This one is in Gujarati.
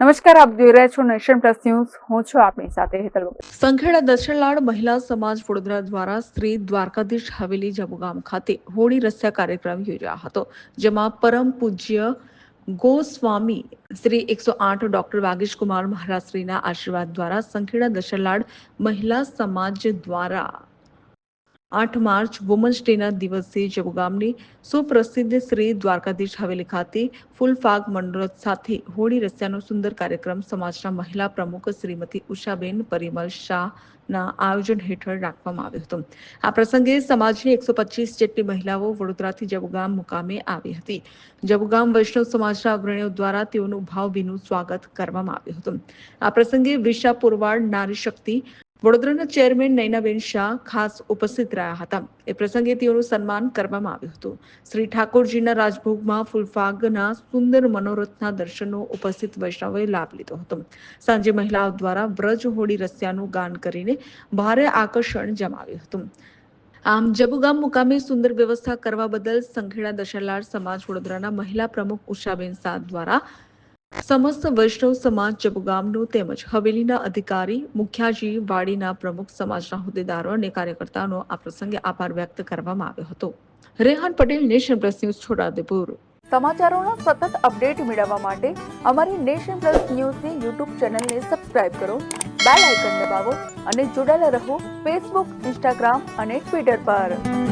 નમસ્કાર, આપ જોઈ રહ્યા છો નેશન પ્લસ ન્યૂઝ. હું છું આપની સાથે હેતલ વગર. સંખેડા દશરલાડ મહિલા સમાજ વડોદરા દ્વારા શ્રી દ્વારકાધીશ હવેલી જબુગામ ખાતે હોળી રસ્યા કાર્યક્રમ યોજાયો હતો, જેમાં પરમ પૂજ્ય ગોસ્વામી શ્રી 108 ડોક્ટર વાગીશ કુમાર મહારાજ શ્રીના આશીર્વાદ દ્વારા સંખેડા દશરલાડ મહિલા સમાજ દ્વારા 8 માર્ચ વુમન્સ ડેના દિવસે જબુગામની સુપ્રસિદ્ધ શ્રી દ્વારકાધીશ હવેલી ખાતે ફૂલફાગ મંડળ સાથે હોળી રસ્યાનો સુંદર કાર્યક્રમ સમાજના મહિલા પ્રમુખ શ્રીમતી ઉષાબેન પરિમલ શાહના આયોજન હેઠળ રાખવામાં આવ્યો હતો. આ પ્રસંગે સમાજની 125 જેટલી મહિલાઓ વડોદરાથી જબુગામ મુકામે આવી હતી. જબુગામ વૈષ્ણવ સમાજના અગ્રણીઓ દ્વારા તેઓનું ભાવભીનું સ્વાગત કરવામાં આવ્યું હતું. આ પ્રસંગે વિશા પુરવાડ નારી શક્તિ વડોદરાના ચેરમેન નૈનાબેન શાહ ખાસ ઉપસ્થિત રહ્યા હતા. એ પ્રસંગે તેઓનું સન્માન કરવામાં આવ્યું હતું. શ્રી ઠાકોરજીના રાજભોગમાં ફૂલફાગના સુંદર મનોરથના દર્શનનો ઉપસ્થિત વૈષ્ણવોએ લાભ લીધો હતો. સાંજે મહિલાઓ દ્વારા વ્રજ હોળી રસ્યાનું ગાન કરીને ભારે આકર્ષણ જમાવ્યું હતું. આમ જબુગામ મુકામે સુંદર વ્યવસ્થા કરવા બદલ સંખેડા દશરલાડ સમાજ વડોદરાના મહિલા પ્રમુખ ઉષાબેન શાહ દ્વારા સમસ્ત વૈષ્ણવ સમાજ જબુગામનો તેમજ હવેલીના અધિકારી મુખ્યાજી વાડીના પ્રમુખ સમાજના હોદ્દેદારો અને કાર્યકર્તાઓનો આ પ્રસંગે આભાર વ્યક્ત કરવામાં આવ્યો હતો. Rehan Patel, Nation Plus News, Chhota Udepur. સમાચારોના સતત અપડેટ મેળવવા માટે અમારી નેશન પ્લસ ન્યૂઝની યુટ્યુબ ચેનલને સબસ્ક્રાઇબ કરો, બેલ આઇકન દબાવો અને જોડાયેલા રહો ફેસબુક, ઇન્સ્ટાગ્રામ અને ટ્વિટર પર.